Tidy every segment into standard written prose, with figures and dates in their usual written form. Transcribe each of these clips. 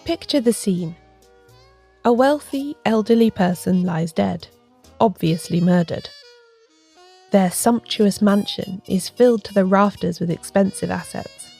Picture the scene. A wealthy, elderly person lies dead, obviously murdered. Their sumptuous mansion is filled to the rafters with expensive assets.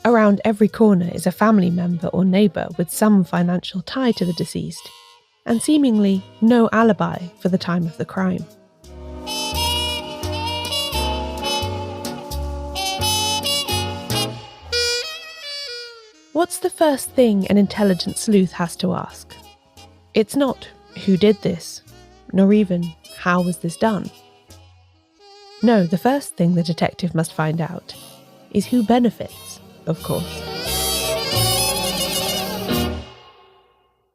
Around every corner is a family member or neighbour with some financial tie to the deceased, and seemingly no alibi for the time of the crime. What's the first thing an intelligent sleuth has to ask? It's not, who did this? Nor even, how was this done? No, the first thing the detective must find out is who benefits, of course.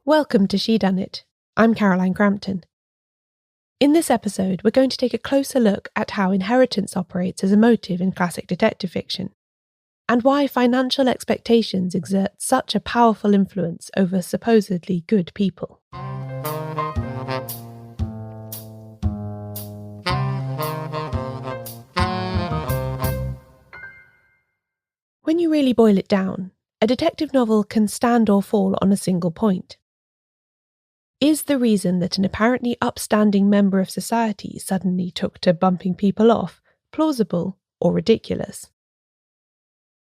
Welcome to Shedunnit. I'm Caroline Crampton. In this episode, we're going to take a closer look at how inheritance operates as a motive in classic detective fiction, and why financial expectations exert such a powerful influence over supposedly good people. When you really boil it down, a detective novel can stand or fall on a single point. Is the reason that an apparently upstanding member of society suddenly took to bumping people off plausible or ridiculous?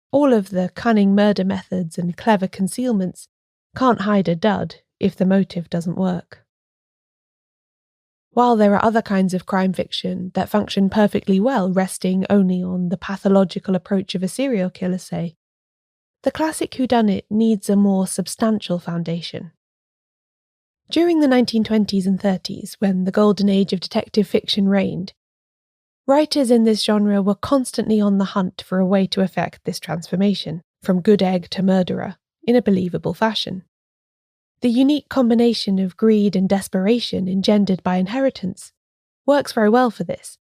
All of the cunning murder methods and clever concealments can't hide a dud if the motive doesn't work. While there are other kinds of crime fiction that function perfectly well resting only on the pathological approach of a serial killer, say, the classic whodunit needs a more substantial foundation. During the 1920s and 30s, when the golden age of detective fiction reigned, writers in this genre were constantly on the hunt for a way to effect this transformation, from good egg to murderer, in a believable fashion. The unique combination of greed and desperation engendered by inheritance works very well for this,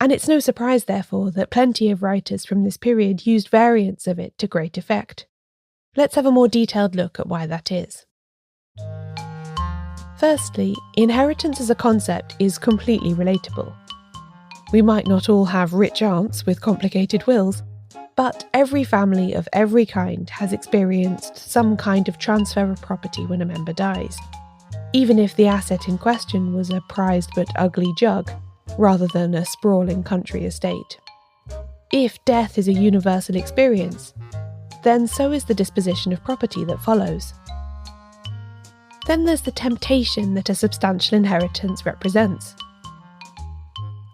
and it's no surprise, therefore, that plenty of writers from this period used variants of it to great effect. Let's have a more detailed look at why that is. Firstly, inheritance as a concept is completely relatable. We might not all have rich aunts with complicated wills, but every family of every kind has experienced some kind of transfer of property when a member dies, even if the asset in question was a prized but ugly jug, rather than a sprawling country estate. If death is a universal experience, then so is the disposition of property that follows. Then there's the temptation that a substantial inheritance represents.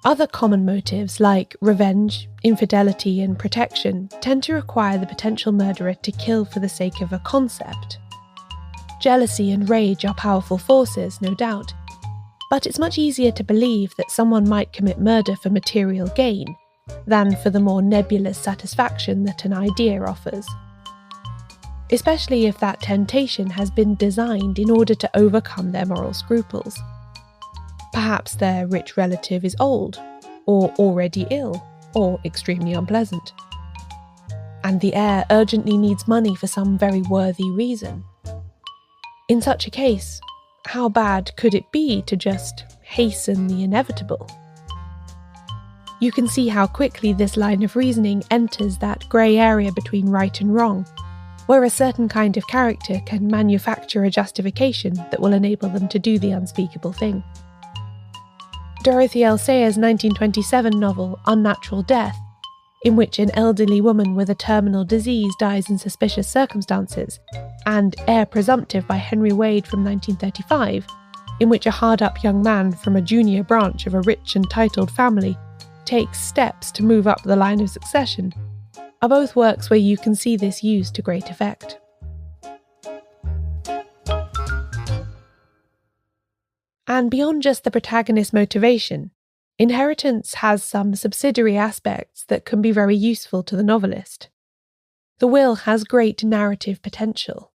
Other common motives like revenge, infidelity, and protection tend to require the potential murderer to kill for the sake of a concept. Jealousy and rage are powerful forces, no doubt, but it's much easier to believe that someone might commit murder for material gain than for the more nebulous satisfaction that an idea offers. Especially if that temptation has been designed in order to overcome their moral scruples. Perhaps their rich relative is old, or already ill, or extremely unpleasant. And the heir urgently needs money for some very worthy reason. In such a case, how bad could it be to just hasten the inevitable? You can see how quickly this line of reasoning enters that grey area between right and wrong, where a certain kind of character can manufacture a justification that will enable them to do the unspeakable thing. Dorothy L. Sayers' 1927 novel Unnatural Death, in which an elderly woman with a terminal disease dies in suspicious circumstances, and Heir Presumptive by Henry Wade from 1935, in which a hard-up young man from a junior branch of a rich and titled family takes steps to move up the line of succession, are both works where you can see this used to great effect. And beyond just the protagonist's motivation, inheritance has some subsidiary aspects that can be very useful to the novelist. The will has great narrative potential.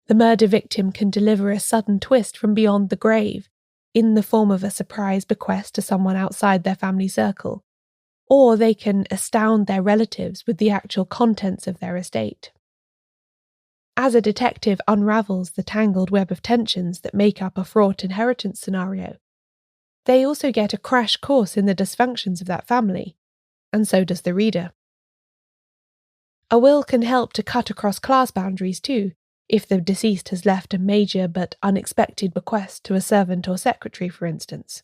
The murder victim can deliver a sudden twist from beyond the grave, in the form of a surprise bequest to someone outside their family circle, or they can astound their relatives with the actual contents of their estate. As a detective unravels the tangled web of tensions that make up a fraught inheritance scenario, they also get a crash course in the dysfunctions of that family, and so does the reader. A will can help to cut across class boundaries too, if the deceased has left a major but unexpected bequest to a servant or secretary, for instance.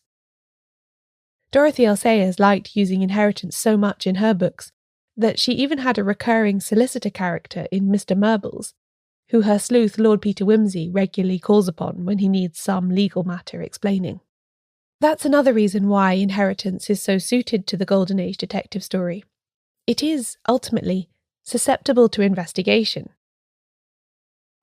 Dorothy L. Sayers liked using inheritance so much in her books that she even had a recurring solicitor character in Mr. Murbles, who her sleuth Lord Peter Wimsey regularly calls upon when he needs some legal matter explaining. That's another reason why inheritance is so suited to the Golden Age detective story. It is, ultimately, susceptible to investigation.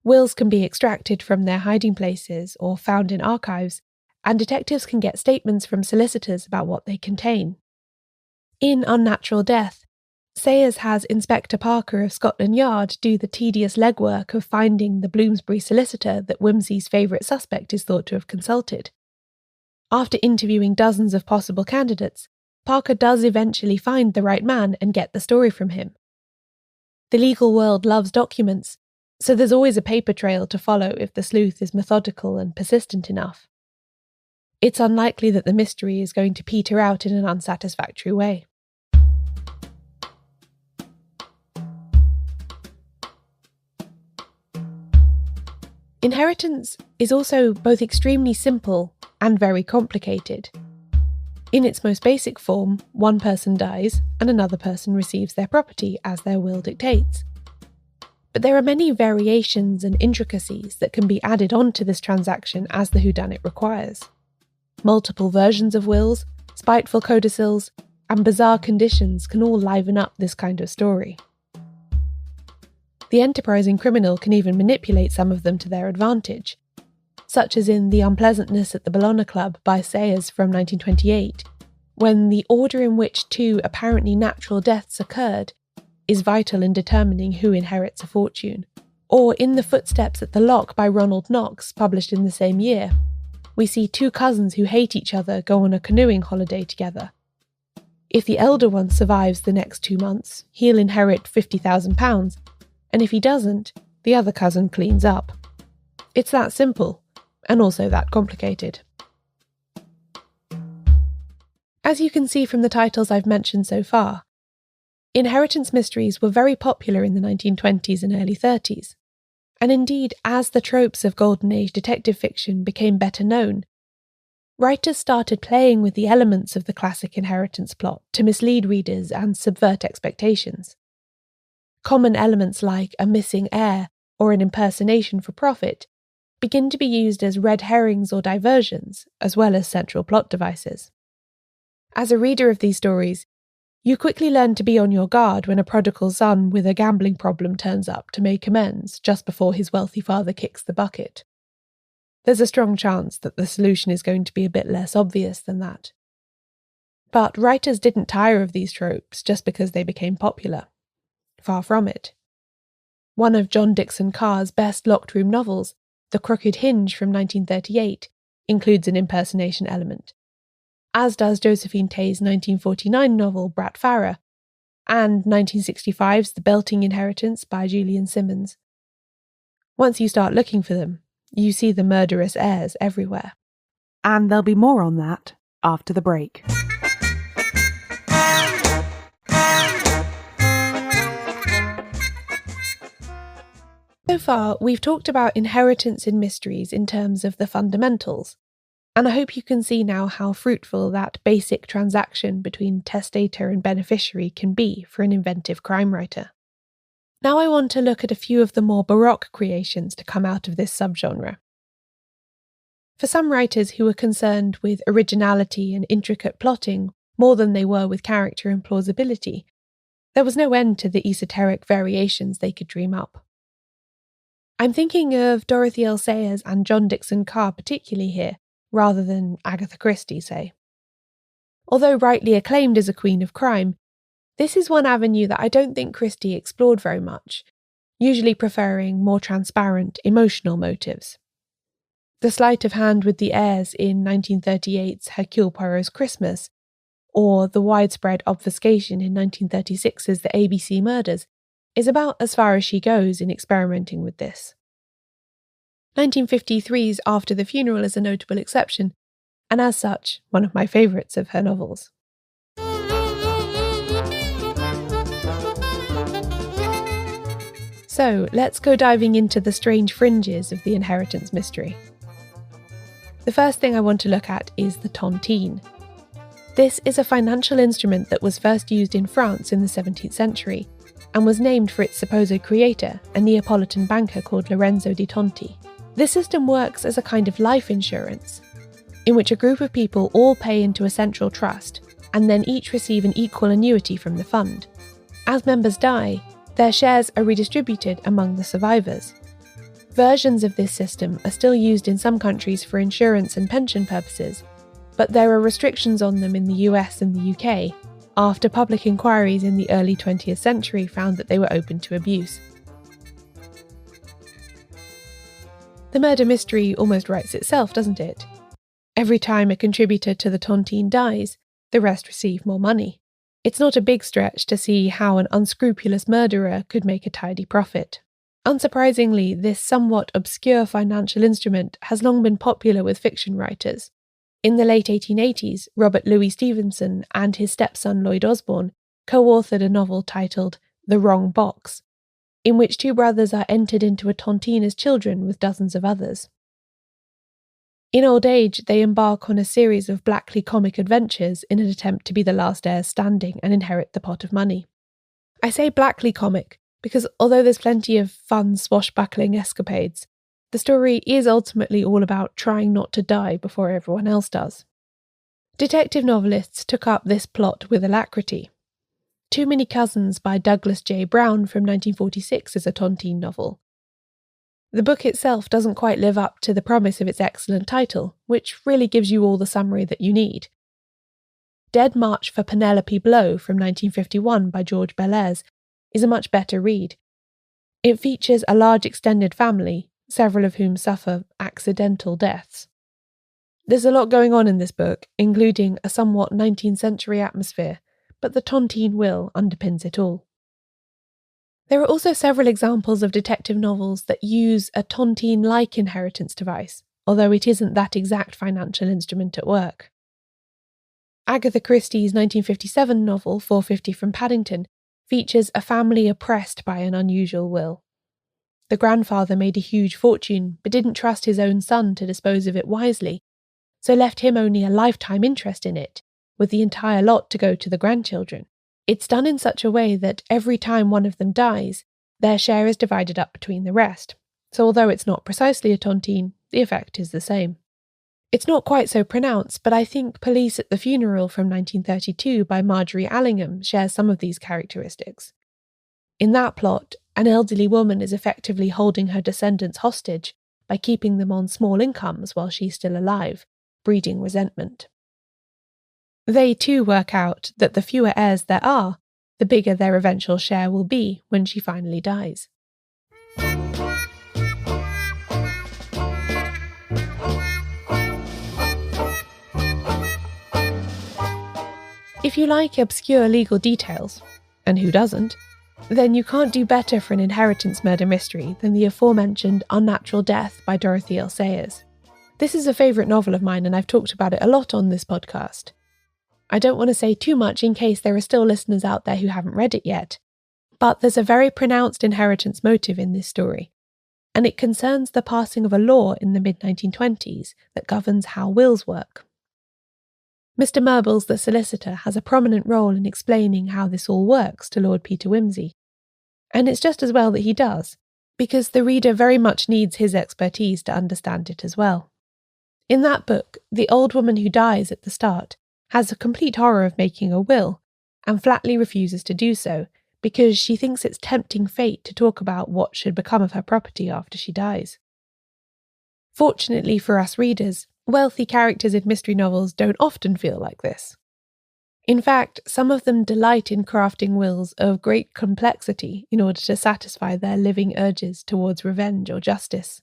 Wills can be extracted from their hiding places or found in archives, and detectives can get statements from solicitors about what they contain. In Unnatural Death, Sayers has Inspector Parker of Scotland Yard do the tedious legwork of finding the Bloomsbury solicitor that Wimsey's favourite suspect is thought to have consulted. After interviewing dozens of possible candidates, Parker does eventually find the right man and get the story from him. The legal world loves documents, so there's always a paper trail to follow if the sleuth is methodical and persistent enough. It's unlikely that the mystery is going to peter out in an unsatisfactory way. Inheritance is also both extremely simple and very complicated. In its most basic form, one person dies and another person receives their property as their will dictates. But there are many variations and intricacies that can be added onto this transaction as the whodunit requires. Multiple versions of wills, spiteful codicils, and bizarre conditions can all liven up this kind of story. The enterprising criminal can even manipulate some of them to their advantage, such as in The Unpleasantness at the Bologna Club by Sayers from 1928, when the order in which two apparently natural deaths occurred is vital in determining who inherits a fortune. Or in The Footsteps at the Lock by Ronald Knox, published in the same year, we see two cousins who hate each other go on a canoeing holiday together. If the elder one survives the next 2 months, he'll inherit £50,000, and if he doesn't, the other cousin cleans up. It's that simple, and also that complicated. As you can see from the titles I've mentioned so far, inheritance mysteries were very popular in the 1920s and early 30s. And indeed, as the tropes of Golden Age detective fiction became better known, writers started playing with the elements of the classic inheritance plot to mislead readers and subvert expectations. Common elements like a missing heir or an impersonation for profit begin to be used as red herrings or diversions, as well as central plot devices. As a reader of these stories, you quickly learn to be on your guard when a prodigal son with a gambling problem turns up to make amends just before his wealthy father kicks the bucket. There's a strong chance that the solution is going to be a bit less obvious than that. But writers didn't tire of these tropes just because they became popular. Far from it. One of John Dickson Carr's best locked-room novels, The Crooked Hinge from 1938, includes an impersonation element, as does Josephine Tey's 1949 novel Brat Farah, and 1965's The Belting Inheritance by Julian Simmons. Once you start looking for them, you see the murderous heirs everywhere. And there'll be more on that after the break. So far, we've talked about inheritance in mysteries in terms of the fundamentals, and I hope you can see now how fruitful that basic transaction between testator and beneficiary can be for an inventive crime writer. Now I want to look at a few of the more baroque creations to come out of this subgenre. For some writers who were concerned with originality and intricate plotting more than they were with character and plausibility, there was no end to the esoteric variations they could dream up. I'm thinking of Dorothy L. Sayers and John Dickson Carr particularly here, rather than Agatha Christie, say. Although rightly acclaimed as a queen of crime, this is one avenue that I don't think Christie explored very much, usually preferring more transparent, emotional motives. The sleight of hand with the heirs in 1938's Hercule Poirot's Christmas, or the widespread obfuscation in 1936's The ABC Murders, is about as far as she goes in experimenting with this. 1953's After the Funeral is a notable exception, and as such, one of my favourites of her novels. So let's go diving into the strange fringes of the inheritance mystery. The first thing I want to look at is the tontine. This is a financial instrument that was first used in France in the 17th century and was named for its supposed creator, a Neapolitan banker called Lorenzo di Tonti. This system works as a kind of life insurance, in which a group of people all pay into a central trust and then each receive an equal annuity from the fund. As members die, their shares are redistributed among the survivors. Versions of this system are still used in some countries for insurance and pension purposes, but there are restrictions on them in the US and the UK, after public inquiries in the early 20th century found that they were open to abuse. The murder mystery almost writes itself, doesn't it? Every time a contributor to the tontine dies, the rest receive more money. It's not a big stretch to see how an unscrupulous murderer could make a tidy profit. Unsurprisingly, this somewhat obscure financial instrument has long been popular with fiction writers. In the late 1880s, Robert Louis Stevenson and his stepson Lloyd Osborne co-authored a novel titled The Wrong Box, in which two brothers are entered into a tontine as children with dozens of others. In old age, they embark on a series of blackly comic adventures in an attempt to be the last heirs standing and inherit the pot of money. I say blackly comic because although there's plenty of fun swashbuckling escapades, the story is ultimately all about trying not to die before everyone else does. Detective novelists took up this plot with alacrity. Too Many Cousins by Douglas J. Brown from 1946 is a tontine novel. The book itself doesn't quite live up to the promise of its excellent title, which really gives you all the summary that you need. Dead March for Penelope Blow from 1951 by George Bellairs is a much better read. It features a large extended family, several of whom suffer accidental deaths. There's a lot going on in this book, including a somewhat 19th century atmosphere, but the tontine will underpins it all. There are also several examples of detective novels that use a tontine-like inheritance device, although it isn't that exact financial instrument at work. Agatha Christie's 1957 novel 450 from Paddington features a family oppressed by an unusual will. The grandfather made a huge fortune but didn't trust his own son to dispose of it wisely, so left him only a lifetime interest in it, with the entire lot to go to the grandchildren. It's done in such a way that every time one of them dies, their share is divided up between the rest, so although it's not precisely a tontine, the effect is the same. It's not quite so pronounced, but I think Police at the Funeral from 1932 by Marjorie Allingham shares some of these characteristics. In that plot, an elderly woman is effectively holding her descendants hostage by keeping them on small incomes while she's still alive, breeding resentment. They too work out that the fewer heirs there are, the bigger their eventual share will be when she finally dies. If you like obscure legal details, and who doesn't, then you can't do better for an inheritance murder mystery than the aforementioned Unnatural Death by Dorothy L. Sayers. This is a favourite novel of mine and I've talked about it a lot on this podcast. I don't want to say too much in case there are still listeners out there who haven't read it yet, but there's a very pronounced inheritance motive in this story, and it concerns the passing of a law in the mid-1920s that governs how wills work. Mr. Murbles, the solicitor, has a prominent role in explaining how this all works to Lord Peter Wimsey. And it's just as well that he does, because the reader very much needs his expertise to understand it as well. In that book, the old woman who dies at the start has a complete horror of making a will, and flatly refuses to do so, because she thinks it's tempting fate to talk about what should become of her property after she dies. Fortunately for us readers, wealthy characters in mystery novels don't often feel like this. In fact, some of them delight in crafting wills of great complexity in order to satisfy their living urges towards revenge or justice.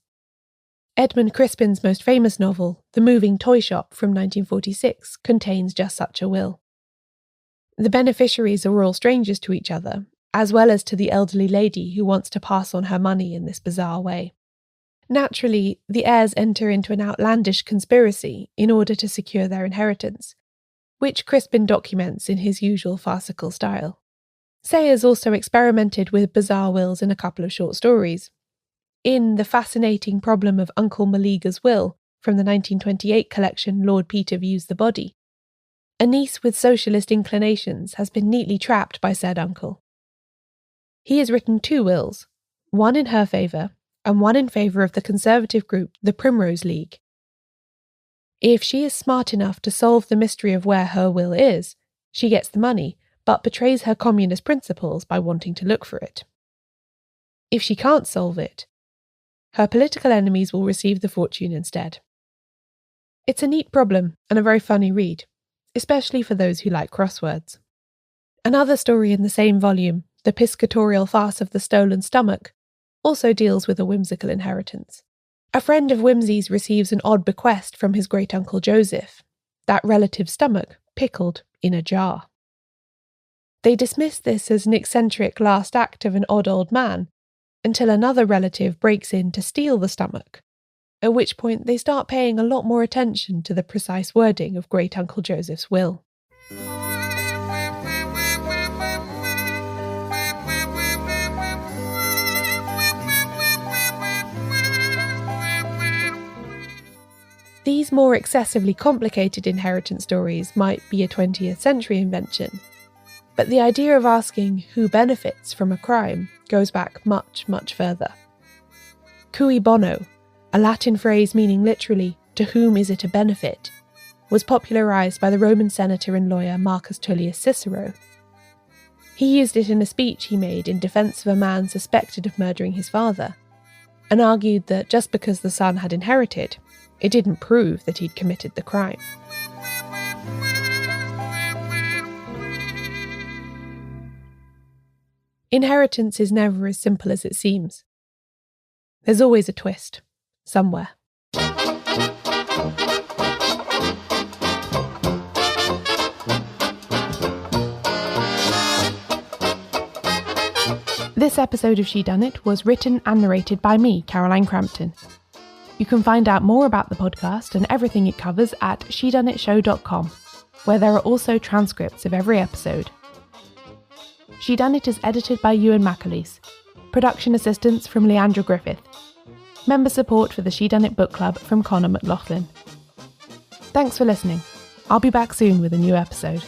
Edmund Crispin's most famous novel, The Moving Toy Shop from 1946, contains just such a will. The beneficiaries are all strangers to each other, as well as to the elderly lady who wants to pass on her money in this bizarre way. Naturally, the heirs enter into an outlandish conspiracy in order to secure their inheritance, which Crispin documents in his usual farcical style. Sayers also experimented with bizarre wills in a couple of short stories. In The Fascinating Problem of Uncle Meleager's Will, from the 1928 collection Lord Peter Views the Body, a niece with socialist inclinations has been neatly trapped by said uncle. He has written 2 wills, one in her favour and one in favour of the conservative group the Primrose League. If she is smart enough to solve the mystery of where her will is, she gets the money, but betrays her communist principles by wanting to look for it. If she can't solve it, her political enemies will receive the fortune instead. It's a neat problem and a very funny read, especially for those who like crosswords. Another story in the same volume, The Piscatorial Farce of the Stolen Stomach, also deals with a whimsical inheritance. A friend of Whimsy's receives an odd bequest from his great-uncle Joseph, that relative's stomach pickled in a jar. They dismiss this as an eccentric last act of an odd old man, until another relative breaks in to steal the stomach, at which point they start paying a lot more attention to the precise wording of great-uncle Joseph's will. These more excessively complicated inheritance stories might be a 20th century invention, but the idea of asking who benefits from a crime goes back much, much further. Cui Bono, a Latin phrase meaning literally, to whom is it a benefit, was popularised by the Roman senator and lawyer Marcus Tullius Cicero. He used it in a speech he made in defence of a man suspected of murdering his father, and argued that just because the son had inherited, it didn't prove that he'd committed the crime. Inheritance is never as simple as it seems. There's always a twist, somewhere. This episode of Shedunnit was written and narrated by me, Caroline Crampton. You can find out more about the podcast and everything it covers at shedunnitshow.com, where there are also transcripts of every episode. Shedunnit is edited by Euan MacAleece. Production assistance from Leandra Griffith. Member support for the Shedunnit Book Club from Connor McLoughlin. Thanks for listening. I'll be back soon with a new episode.